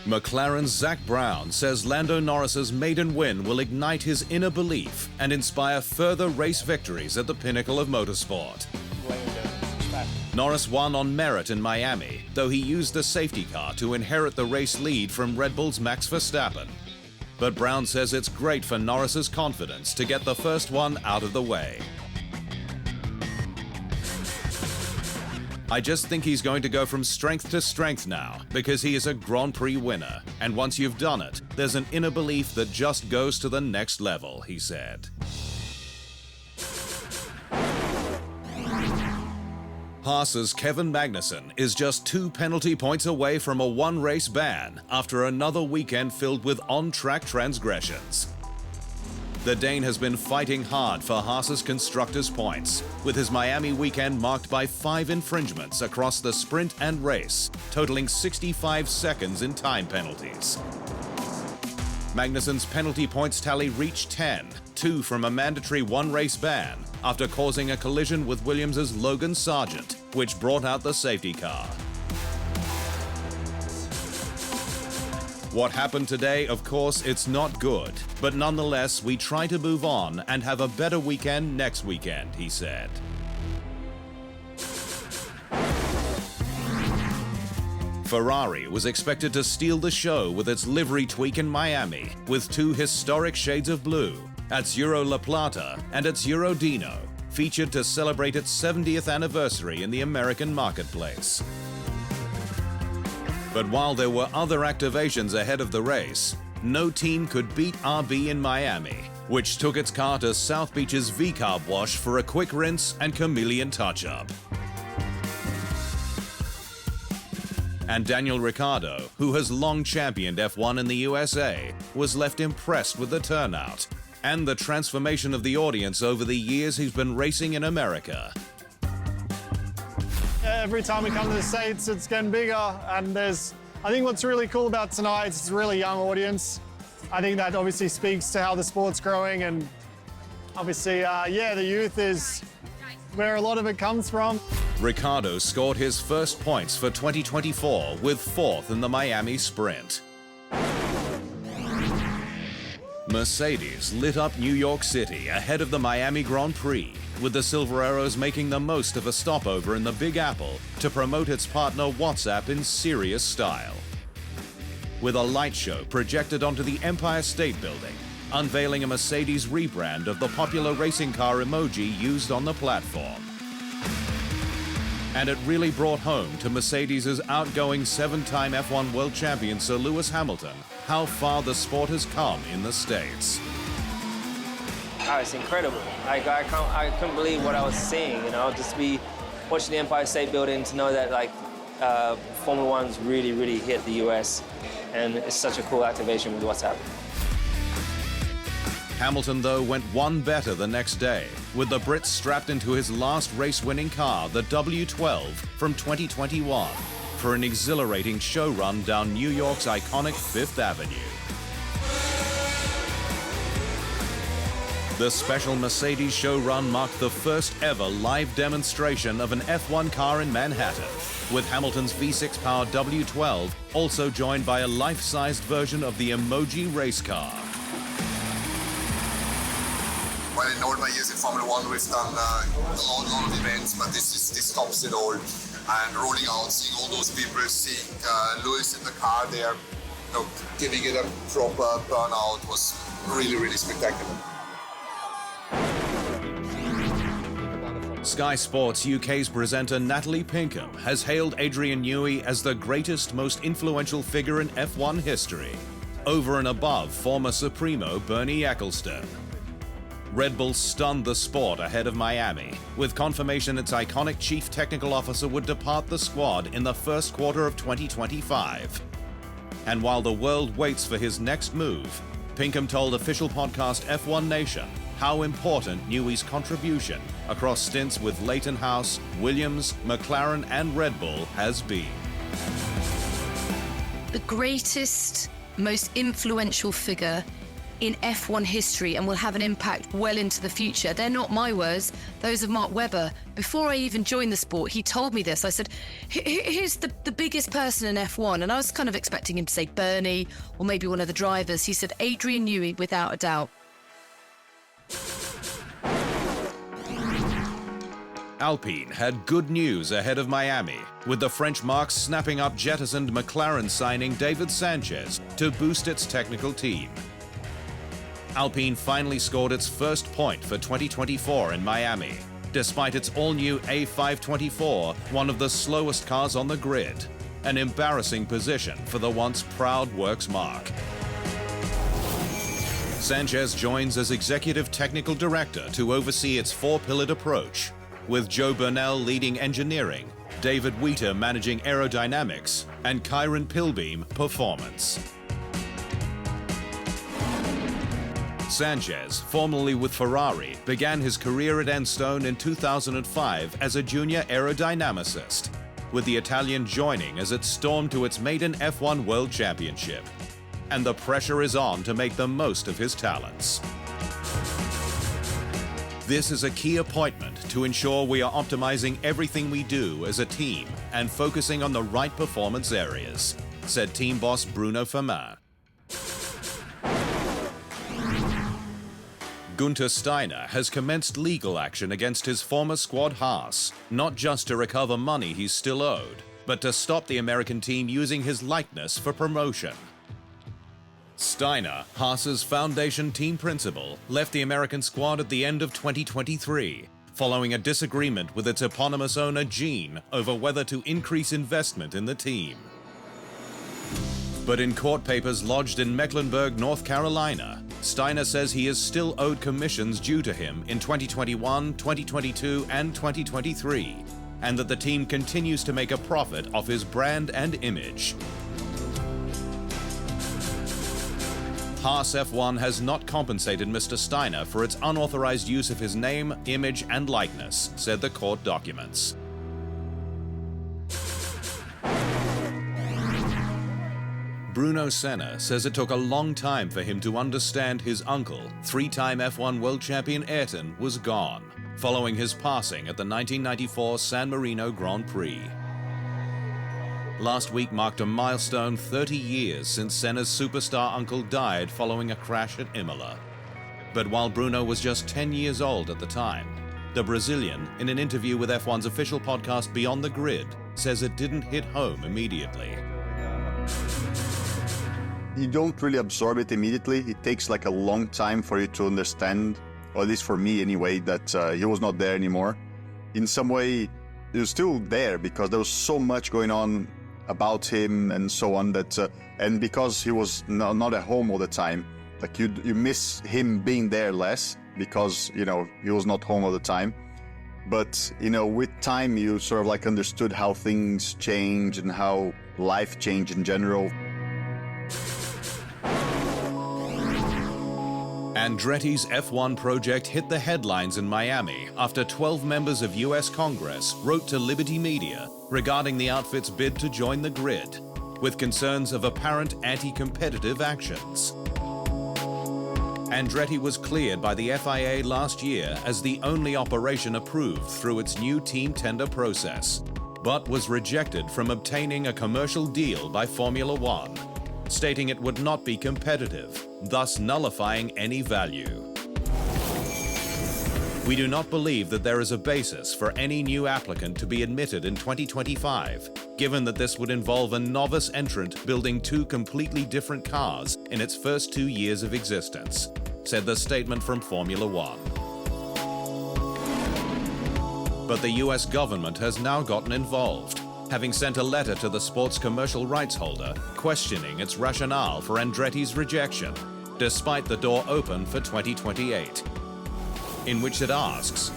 McLaren's Zak Brown says Lando Norris's maiden win will ignite his inner belief and inspire further race victories at the pinnacle of motorsport. Norris won on merit in Miami, though he used a safety car to inherit the race lead from Red Bull's Max Verstappen. But Brown says it's great for Norris's confidence to get the first one out of the way. I just think he's going to go from strength to strength now, because he is a Grand Prix winner. And once you've done it, there's an inner belief that just goes to the next level, he said. Haas's Kevin Magnussen is just 2 penalty points away from a one-race ban after another weekend filled with on-track transgressions. The Dane has been fighting hard for Haas's constructors' points, with his Miami weekend marked by 5 infringements across the sprint and race, totaling 65 seconds in time penalties. Magnussen's penalty points tally reached 10, 2 from a mandatory one-race ban, after causing a collision with Williams' Logan Sargent, which brought out the safety car. What happened today, of course, it's not good, but nonetheless, we try to move on and have a better weekend next weekend, he said. Ferrari was expected to steal the show with its livery tweak in Miami, with 2 historic shades of blue, Azzurro La Plata and Azzurro Dino, featured to celebrate its 70th anniversary in the American marketplace. But while there were other activations ahead of the race, no team could beat RB in Miami, which took its car to South Beach's VCARB wash for a quick rinse and chameleon touch-up. And Daniel Ricciardo, who has long championed F1 in the USA, was left impressed with the turnout and the transformation of the audience over the years he's been racing in America. Every time we come to the States, it's getting bigger, and I think what's really cool about tonight is it's a really young audience. I think that obviously speaks to how the sport's growing, and obviously, the youth is where a lot of it comes from. Ricciardo scored his first points for 2024 with 4th in the Miami Sprint. Mercedes lit up New York City ahead of the Miami Grand Prix, with the Silver Arrows making the most of a stopover in the Big Apple to promote its partner WhatsApp in serious style. With a light show projected onto the Empire State Building, unveiling a Mercedes rebrand of the popular racing car emoji used on the platform. And it really brought home to Mercedes' outgoing 7-time F1 world champion Sir Lewis Hamilton how far the sport has come in the States. Oh, it's incredible. I couldn't believe what I was seeing, just to be watching the Empire State Building, to know that Formula One's really hit the US, and it's such a cool activation with what's happening. Hamilton, though, went one better the next day, with the Brits strapped into his last race-winning car, the W12 from 2021, for an exhilarating show run down New York's iconic 5th Avenue. The special Mercedes show run marked the first ever live demonstration of an F1 car in Manhattan, with Hamilton's V6-powered W12 also joined by a life-sized version of the emoji race car. Well, in all my years in Formula One, we've done a lot of events, but this tops it all. And rolling out, seeing all those people, seeing Lewis in the car there, giving it a proper burnout was really spectacular. Sky Sports UK's presenter Natalie Pinkham has hailed Adrian Newey as the greatest, most influential figure in F1 history, over and above former Supremo Bernie Ecclestone. Red Bull stunned the sport ahead of Miami, with confirmation its iconic chief technical officer would depart the squad in the first quarter of 2025. And while the world waits for his next move, Pinkham told official podcast F1 Nation how important Newey's contribution across stints with Leighton House, Williams, McLaren and Red Bull has been. The greatest, most influential figure in F1 history and will have an impact well into the future. They're not my words, those of Mark Webber. Before I even joined the sport, he told me this. I said, who's the biggest person in F1? And I was kind of expecting him to say Bernie or maybe one of the drivers. He said Adrian Newey, without a doubt. Alpine had good news ahead of Miami, with the French marques snapping up jettisoned McLaren signing David Sanchez to boost its technical team. Alpine finally scored its first point for 2024 in Miami, despite its all-new A524, one of the slowest cars on the grid, an embarrassing position for the once proud works marque. Sanchez joins as executive technical director to oversee its four-pillared approach, with Joe Burnell leading engineering, David Wheater managing aerodynamics, and Kyron Pilbeam performance. Sanchez, formerly with Ferrari, began his career at Enstone in 2005 as a junior aerodynamicist, with the Italian joining as it stormed to its maiden F1 World Championship. And the pressure is on to make the most of his talents. This is a key appointment to ensure we are optimizing everything we do as a team and focusing on the right performance areas, said team boss Bruno Senna. Günther Steiner has commenced legal action against his former squad Haas, not just to recover money he's still owed, but to stop the American team using his likeness for promotion. Steiner, Haas's foundation team principal, left the American squad at the end of 2023, following a disagreement with its eponymous owner Gene over whether to increase investment in the team. But in court papers lodged in Mecklenburg, North Carolina, Steiner says he is still owed commissions due to him in 2021, 2022, and 2023, and that the team continues to make a profit off his brand and image. Haas F1 has not compensated Mr. Steiner for its unauthorized use of his name, image, and likeness, said the court documents. Bruno Senna says it took a long time for him to understand his uncle, three-time F1 world champion Ayrton, was gone, following his passing at the 1994 San Marino Grand Prix. Last week marked a milestone 30 years since Senna's superstar uncle died following a crash at Imola. But while Bruno was just 10 years old at the time, the Brazilian, in an interview with F1's official podcast Beyond the Grid, says it didn't hit home immediately. You don't really absorb it immediately. It takes like a long time for you to understand, or at least for me anyway, that he was not there anymore. In some way, he was still there because there was so much going on about him and so on that, and because he was not at home all the time, like you miss him being there less because, you know, he was not home all the time. But, you know, with time, you sort of like understood how things change and how life changed in general. Andretti's F1 project hit the headlines in Miami after 12 members of US Congress wrote to Liberty Media regarding the outfit's bid to join the grid, with concerns of apparent anti-competitive actions. Andretti was cleared by the FIA last year as the only operation approved through its new team tender process, but was rejected from obtaining a commercial deal by Formula One, stating it would not be competitive, thus nullifying any value. We do not believe that there is a basis for any new applicant to be admitted in 2025, given that this would involve a novice entrant building two completely different cars in its first 2 years of existence, said the statement from Formula One. But the US government has now gotten involved, having sent a letter to the sport's commercial rights holder questioning its rationale for Andretti's rejection, despite the door open for 2028, in which it asks,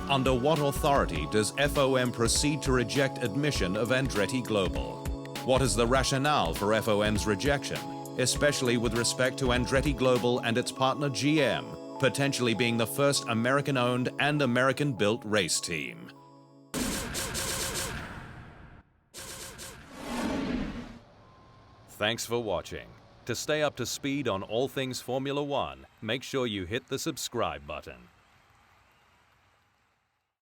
under what authority does FOM proceed to reject admission of Andretti Global? What is the rationale for FOM's rejection, especially with respect to Andretti Global and its partner GM, potentially being the first American-owned and American-built race team? Thanks for watching. To stay up to speed on all things Formula One, make sure you hit the subscribe button.